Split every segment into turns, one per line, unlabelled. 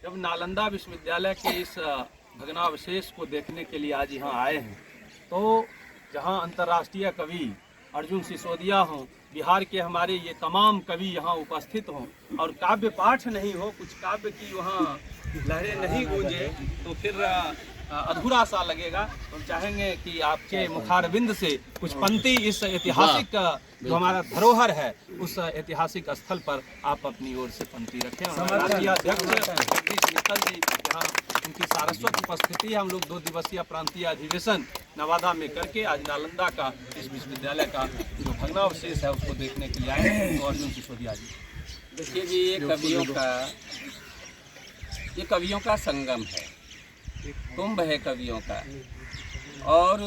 जब नालंदा विश्वविद्यालय के इस भग्नावशेष को देखने के लिए आज यहाँ आए हैं, तो जहाँ अंतर्राष्ट्रीय कवि अर्जुन सिसोदिया हों, बिहार के हमारे ये तमाम कवि यहाँ उपस्थित हों और काव्य पाठ नहीं हो, कुछ काव्य की वहाँ लहरें नहीं गूंजे, तो फिर अधूरा सा लगेगा। तो चाहेंगे कि आपके मुखारबिंद से कुछ पंक्ति इस ऐतिहासिक जो हमारा धरोहर है उस ऐतिहासिक स्थल पर आप अपनी ओर से पंक्ति रखें। और राष्ट्रीय अध्यक्ष जगदीश मित्तल जी यहाँ उनकी सारस्वत उपस्थिति है। हम लोग 2 दिवसीय प्रांतीय अधिवेशन नवादा में करके आज नालंदा का इस विश्वविद्यालय का जो भग्नावशेष है उसको देखने के लिए आए हैं। तो अर्जुन सिसोदिया जी,
देखिए जी, ये कवियों का संगम है, कुंभ है कवियों का। और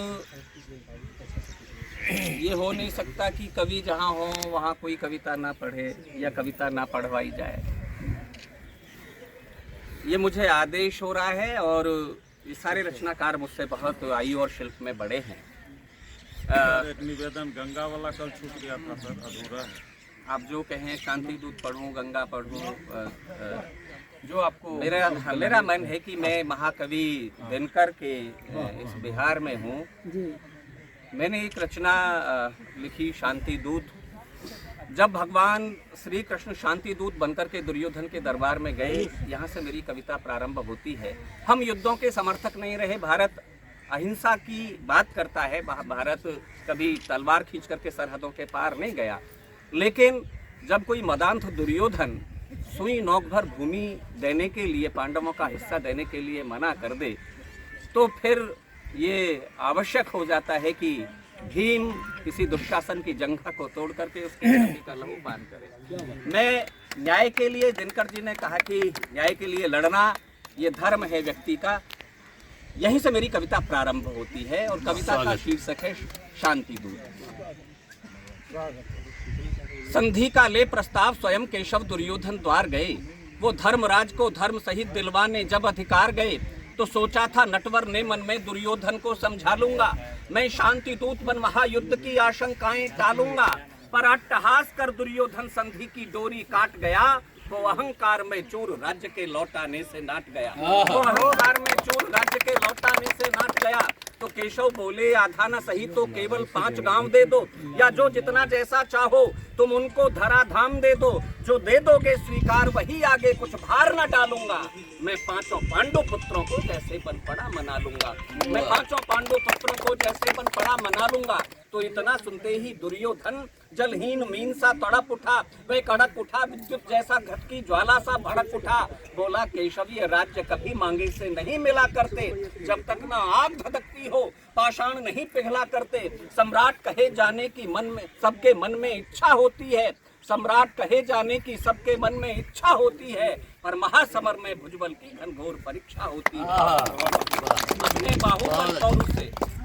ये हो नहीं सकता कि कवि जहाँ हो वहाँ कोई कविता ना पढ़े या कविता ना पढ़वाई जाए। ये मुझे आदेश हो रहा है और ये सारे रचनाकार मुझसे बहुत आयु और शिल्प में बड़े हैं।
एक निवेदन, गंगा वाला कल छूट गया था सर, अधूरा है।
आप जो कहें, शांति दूत पढ़ूं, गंगा पढ़ूं,
जो आपको
मेरा मन है कि मैं महाकवि दिनकर के इस बिहार में हूँ। मैंने एक रचना लिखी, शांति दूत। जब भगवान श्री कृष्ण शांति दूत बनकर के दुर्योधन के दरबार में गए, यहाँ से मेरी कविता प्रारंभ होती है। हम युद्धों के समर्थक नहीं रहे, भारत अहिंसा की बात करता है, भारत कभी तलवार खींच करके सरहदों के पार नहीं गया। लेकिन जब कोई मदांध दुर्योधन सुई नोक भर भूमि देने के लिए, पांडवों का हिस्सा देने के लिए मना कर दे, तो फिर ये आवश्यक हो जाता है कि भीम किसी दुशासन की जंघा को तोड़ करके उसकी छाती का लहू पान करे। मैं न्याय के लिए, दिनकर जी ने कहा कि न्याय के लिए लड़ना ये धर्म है व्यक्ति का, यहीं से मेरी कविता प्रारंभ होती है। और कविता का शीर्षक है शांति दूत। संधि का ले प्रस्ताव स्वयं केशव दुर्योधन द्वार गए, वो धर्मराज को धर्म सहित दिलवाने जब अधिकार गए, तो सोचा था नटवर ने मन में दुर्योधन को समझा लूंगा, मैं शांति दूत बन महायुद्ध की आशंकाएं टालूंगा। पर अट्टहास कर दुर्योधन संधि की डोरी काट गया, वो अहंकार में चूर राज्य के लौटाने से नाट गया। वो अहंकार में चूर राज्य के लौटाने से नाट गया। तो केशव बोले, आधा न सही तो केवल 5 गांव दे दो, या जो जितना जैसा चाहो तुम उनको धराधाम दे दो, जो दे दोगे स्वीकार वही आगे कुछ भार न डालूंगा, मैं 5 पांडु पुत्रों को जैसे बन पड़ा मना लूंगा, मैं 5 पांडु पुत्रों को जैसे बन पड़ा मना लूंगा। तो इतना सुनते ही दुर्योधन जलहीन मीन सा तड़प उठा, वह कड़क उठा, विद्युत जैसा घट की ज्वाला सा भड़क उठा। बोला, केशव ये राज्य कभी मांगे से नहीं मिला करते, जब तक ना आग धधकती हो पाषाण नहीं पिघला करते। सम्राट कहे जाने की मन में सबके मन में इच्छा होती है, सम्राट कहे जाने की सबके मन में इच्छा होती है, पर महासमर में भुजबल की घनघोर परीक्षा होती है।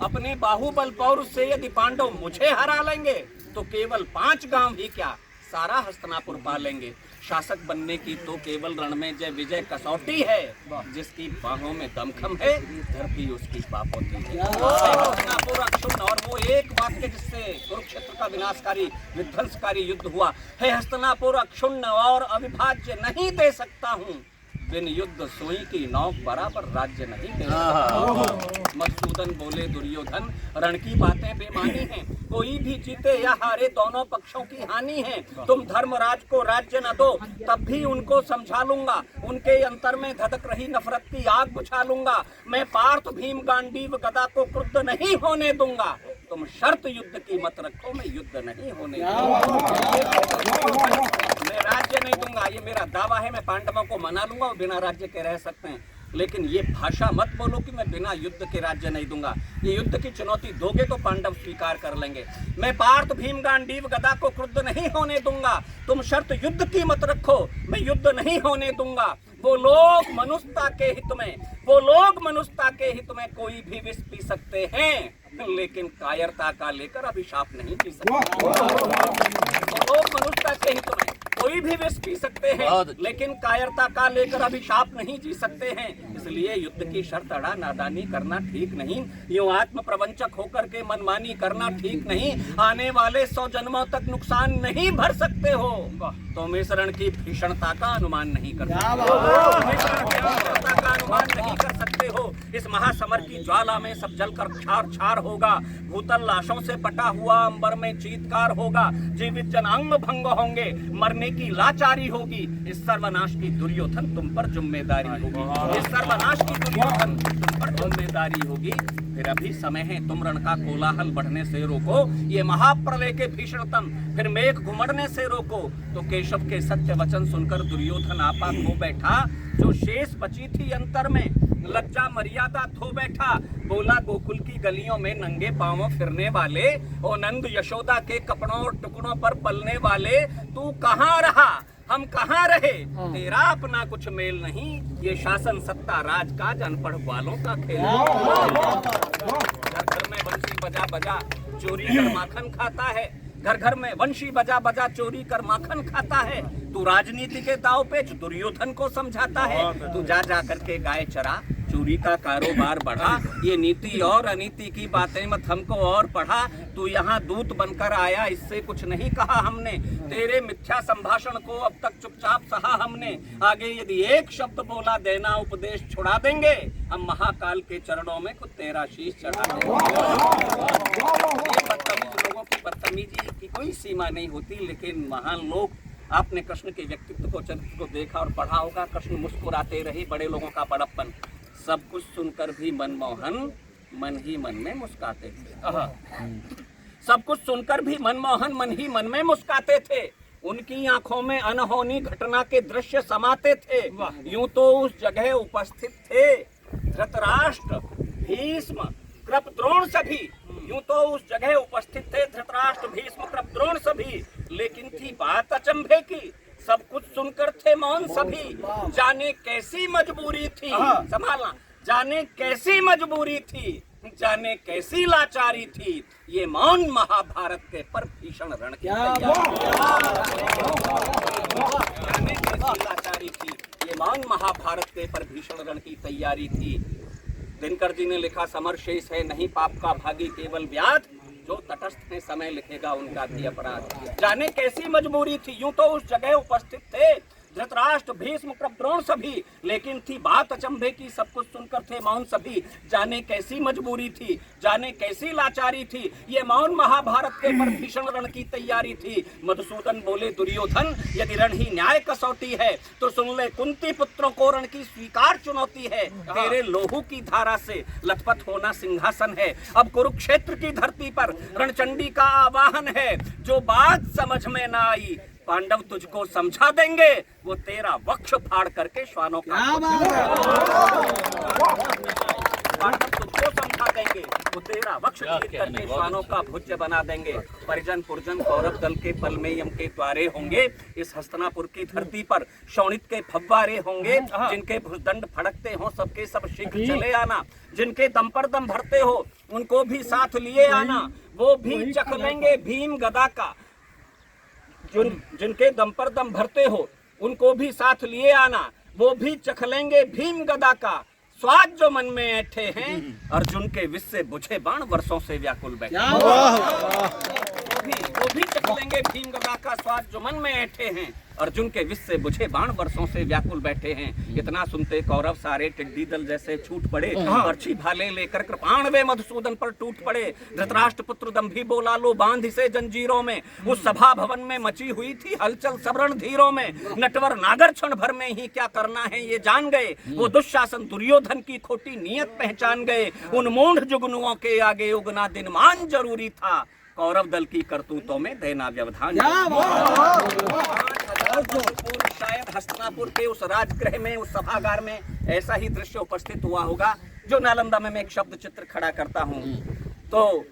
अपने बाहुबल पौरुष से यदि पांडव मुझे हरा लेंगे, तो केवल 5 गांव ही क्या सारा हस्तिनापुर पा लेंगे। शासक बनने की तो केवल रण में जय विजय कसौटी है, जिसकी बाहों में दमखम है धरती उसकी पापोती है। हस्तिनापुर अक्षुण्ण, और वो एक वाक्य जिससे कुरुक्षेत्र का विनाशकारी विध्वंसकारी युद्ध हुआ है, हस्तिनापुर अक्षुण्ण और अविभाज्य नहीं दे सकता हूँ, बिन युद्ध सोई की नौक बराबर राज्य नहीं दे सकता। मधुसूदन बोले, दुर्योधन रण की बातें बेमानी हैं, कोई भी जीते या हारे दोनों पक्षों की हानि है। तुम धर्मराज को राज्य न दो, तब भी उनको समझा लूंगा, उनके अंतर में धधक रही नफरत की आग बुझा लूंगा। मैं पार्थ भीम गांडीव गदा को क्रुद्ध नहीं होने दूंगा, तुम शर्त युद्ध की मत रखो, मैं युद्ध नहीं होने दूंगा। मैं राज्य नहीं दूंगा, ये मेरा दावा है। मैं पांडवों को मना लूंगा और बिना राज्य के रह सकते हैं, लेकिन ये भाषा मत बोलो कि मैं बिना युद्ध के राज्य नहीं दूंगा। ये युद्ध की चुनौती दोगे तो पांडव स्वीकार कर लेंगे। मैं पार्थ भीम गांडीव गदा को क्रुद्ध नहीं होने दूंगा, तुम शर्त युद्ध की मत रखो, मैं युद्ध नहीं होने दूंगा। वो लोग मनुष्यता के हित में, वो लोग मनुष्यता के हित में कोई भी विष पी सकते हैं, लेकिन कायरता का लेकर अभिशाप नहीं पी सकते। वो लोग मनुष्यता के हित में, कोई भी विष पी सकते हैं, लेकिन कायरता का लेकर अभिशाप नहीं जी सकते हैं। इसलिए युद्ध की शर्त अड़ा नादानी करना ठीक नहीं, यूं आत्म प्रवंचक होकर के मनमानी करना ठीक नहीं। आने वाले 100 जन्मों तक नुकसान नहीं भर सकते हो तो मिश्रण की भीषणता का अनुमान नहीं कर सकते हो। इस महासमर की ज्वाला में सब जलकर क्षार क्षार होगा, भूतल लाशों से पटा हुआ अंबर में चीत्कार होगा, जीवित जन अंग भंग होंगे, मरने की लाचारी होगी। इस सर्वनाश की दुर्योधन तुम पर जिम्मेदारी होगी, इस सर्वनाश की दुर्योधन तुम पर जिम्मेदारी होगी। फिर अभी समय है, तुम रण का कोलाहल बढ़ने से रोको, ये महाप्रलय के भीषणतम फिर मेघ घुमड़ने से रोको। तो केशव के सत्य वचन सुनकर दुर्योधन आपा खो बैठा, जो शेष बची थी अंतर में लज्जा मर्यादा थो बैठा। बोला गोकुल की गलियों में नंगे पांवों फिरने वाले, ओ नंद यशोदा के कपड़ों और टुकड़ों पर पलने वाले, तू कहाँ रहा हम कहाँ रहे, तेरा अपना कुछ मेल नहीं, ये शासन सत्ता राजकाज अनपढ़ वालों का खेल। घर घर में बंसी बजा बजा चोरी कर माखन खाता है, घर घर में वंशी बजा बजा चोरी कर माखन खाता है। तू राजनीति के दाव पेच दुर्योधन को समझाता है, तू जा जा करके गाय चरा, चोरी का कारोबार बढ़ा, ये नीति और अनीति की बातें मत हमको और पढ़ा। तू यहाँ दूत बनकर आया, इससे कुछ नहीं कहा हमने, तेरे मिथ्या संभाषण को अब तक चुपचाप सहा हमने। आगे यदि एक शब्द बोला देना उपदेश छुड़ा देंगे, हम महाकाल के चरणों में खुद तेरा शीश चढ़ा देंगे। बदतमीज लोगों की बदतमीजी की कोई सीमा नहीं होती, लेकिन महान लोग, आपने कृष्ण के व्यक्तित्व को, चरित्र को देखा और पढ़ा होगा। कृष्ण मुस्कुराते रहे, बड़े लोगों का बड़प्पन, सब कुछ सुनकर भी मनमोहन मन ही मन में मुस्काते थे। सब कुछ सुनकर भी मनमोहन मन ही मन में मुस्काते थे। उनकी आंखों में अनहोनी घटना के दृश्य समाते थे। यूं तो उस जगह उपस्थित थे धृतराष्ट्र, भीष्म, कृप, द्रोण सभी। यूं तो उस जगह उपस्थित थे धृतराष्ट्र, भीष्म, कृप, द्रोण सभी, लेकिन थी बात अचंभे की, सब कुछ सुनकर थे मौन सभी। जाने कैसी मजबूरी थी, संभालना, जाने कैसी मजबूरी थी, जाने कैसी लाचारी थी, ये मौन महाभारत के पर भीषण रण की जाने कैसी लाचारी थी, ये मौन महाभारत के पर भीषण रण की तैयारी थी। दिनकर जी ने लिखा, समर शेष है नहीं पाप का भागी केवल व्याध, जो तटस्थ है समय लिखेगा उनका भी अपराध। जाने कैसी मजबूरी थी, यूं तो उस जगह उपस्थित थे धृतराष्ट्र, भीष्म, कृप, द्रोण सभी, लेकिन थी बात अचंभे की, सब कुछ सुनकर थे मौन सभी। जाने कैसी मजबूरी थी, जाने कैसी लाचारी थी, ये मौन महाभारत के पर भीषण रण की तैयारी थी। मधुसूदन बोले दुर्योधन, यदि रण ही न्याय कसौटी है तो सुन ले कुंती पुत्रों को रण की स्वीकार चुनौती है। तेरे लोहू की धारा से लथपथ होना सिंहासन है, अब कुरुक्षेत्र की धरती पर रणचंडी का आवाहन है। जो बात समझ में ना आई पांडव तुझको समझा देंगे, वो तेरा वक्ष फाड़ करके श्वानों का पांडव तुझको समझा देंगे, वो तेरा वक्ष चीर करके श्वानों का भुज्य बना देंगे। परिजन पुरजन कौरव दल के पल में यम के द्वारे होंगे, इस हस्तिनापुर की धरती पर शोणित के फव्वारे होंगे। जिनके भुजदंड फड़कते हो सबके सब शीघ्र चले आना, जिनके दम पर दम भरते हो उनको भी साथ लिए आना, वो भी चख लेंगे भीम गदा का। जिनके दम पर दम भरते हो उनको भी साथ लिए आना, वो भी चख लेंगे भीम गदा का। स्वाद जो मन में ऐठे हैं, अर्जुन के विष से बुझे बाण वर्षों से व्याकुल बैठे, वो भी चख लेंगे भीम गदा का। स्वाद जो मन में ऐठे हैं, अर्जुन के विष से बुझे बाण वर्षों से व्याकुल बैठे हैं। इतना सुनते कौरव सारे टिड्डी दल जैसे छूट पड़े, अर्ची भाले लेकर कृपाण वे मधुसूदन पर टूट पड़े। धृतराष्ट्र पुत्र दंभी बोला, लो बांध से जंजीरों में। उस सभा भवन में मची हुई थी हलचल सब रणधीरों में। नटवर नागर क्षण भर में ही क्या करना है ये जान गए, वो दुशासन दुर्योधन की खोटी नीयत पहचान गए। उन मूढ़ जुगनुओं के आगे उगना दिनमान जरूरी था, कौरव दल की करतूतों में देना व्यवधान। शायद हस्तिनापुर के उस राजगृह में, उस सभागार में ऐसा ही दृश्य उपस्थित हुआ होगा जो नालंदा में मैं एक शब्द चित्र खड़ा करता हूँ। तो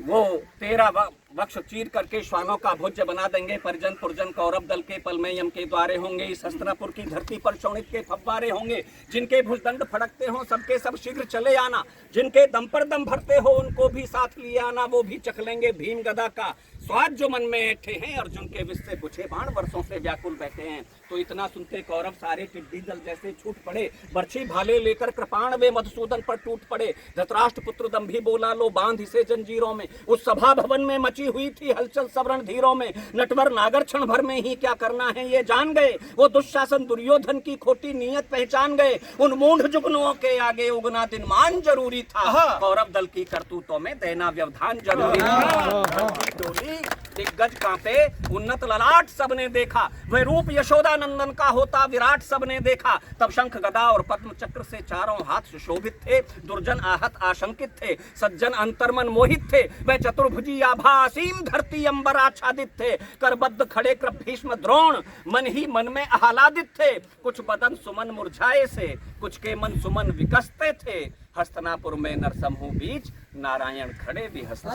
वो तेरा वक्ष चीर करके श्वानों का भोज्य बना देंगे। परिजन पुरजन कौरव दल के पल में यम के द्वारे होंगे, इस हस्तिनापुर की धरती पर शोणित के फव्वारे होंगे। जिनके भुजदंड फड़कते हो सबके सब शीघ्र चले आना, जिनके दम पर दम भरते हो उनको भी साथ लिए आना, वो भी चख लेंगे भीम गदा का। स्वाद जो मन में ऐठे हैं, अर्जुन के विष से बुझे बाण वर्षों से व्याकुल बैठे हैं। तो इतना सुनते कौरव सारे टिड्डी दल जैसे छूट पड़े, बर्छी भाले लेकर कृपाण वे मधुसूदन पर टूट पड़े। धृतराष्ट्र पुत्र दंभी बोला, लो बांध इसे जंजीरों में। उस सभा भवन में मची हुई थी हलचल सवरण धीरों में। नटवर नागर क्षण भर में ही क्या करना है ये जान गए। वो दुशासन दुर्योधन की खोटी नीयत पहचान गए। उन मूढ़ जुगनुओं के आगे उगना दिनमान जरूरी था। कौरव दल की करतूतों में देना व्यवधान जरूरी था। डोली दिग्गज कांपे, उन्नत ललाट सबने देखा। वह रूप यशोदा नंदन का होता विराट सबने देखा। तब शंख गदा और पद्म चक्र से चारों हाथ सुशोभित थे। दुर्जन आहत आशंकित थे, सज्जन अंतर्मन मोहित थे। वह चतुर्भुजी आभा असीम धरती अंबर आच्छादित थे। करबद्ध खड़े कृप भीष्म द्रोण मन ही मन में आह्लादित थे। कुछ बदन सुमन मुरझाए से, कुछ के मन सुमन विकसते थे। हस्तिनापुर में नरसमूह बीच नारायण खड़े भी हंसते।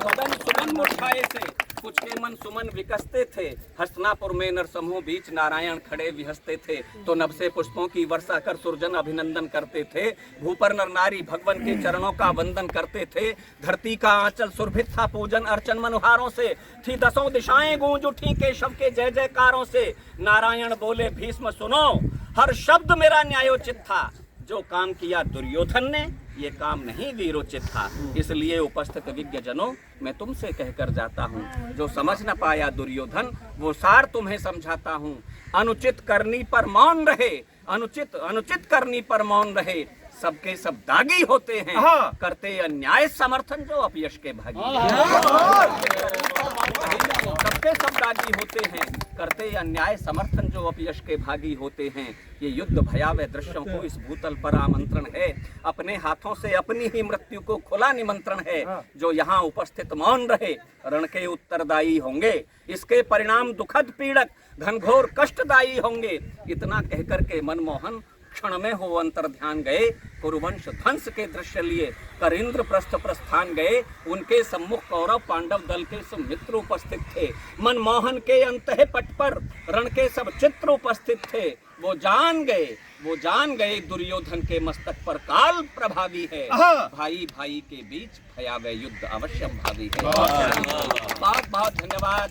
बदन सुमन मुरझाए से, कुछ के मन सुमन विकसते थे। हस्तिनापुर में नरसमूह बीच नारायण खड़े भी हंसते थे। तो नभ से पुष्पों की वर्षा कर सुरजन अभिनंदन करते थे। भूपर नर नारी भगवान के चरणों का वंदन करते थे। धरती का आंचल सुरभित था पूजन अर्चन मनुहारों से। थी दसों दिशाएं गूंज उठी केशव के जय जयकारों से। नारायण बोले, भीष्म सुनो, हर शब्द मेरा न्यायोचित था। जो काम किया दुर्योधन ने, ये काम नहीं वीरोचित था। इसलिए उपस्थित विज्ञजनों, मैं तुमसे कहकर जाता हूँ, जो समझ न पाया दुर्योधन वो सार तुम्हें समझाता हूँ। अनुचित करनी पर मौन रहे, अनुचित करनी पर मौन रहे। सबके सब दागी होते हैं, करते अन्याय समर्थन जो अपयश के भागी। सबके सब दागी होते हैं, करते अन्याय समर्थन जो अपयश के भागी होते हैं। ये युद्ध भयावह दृश्यों को इस भूतल पर आमंत्रण है। अपने हाथों से अपनी ही मृत्यु को खुला निमंत्रण है। जो यहाँ उपस्थित मौन रहे, रण के उत्तरदायी होंगे। इसके परिणाम दुखद पीड़क घनघोर कष्टदायी होंगे। इतना कहकर के मनमोहन क्षण में हो अंतर ध्यान गए। कुरुवंश ध्वंस के दृश्य लिए कर इंद्रप्रस्थ प्रस्थान गए। उनके सम्मुख कौरव पांडव दल के सब मित्र उपस्थित थे। मनमोहन के अंतः पट पर रण के सब चित्र उपस्थित थे। वो जान गए दुर्योधन के मस्तक पर काल प्रभावी है। भाई भाई के बीच भयावह युद्ध अवश्य भावी है। बहुत बहुत धन्यवाद।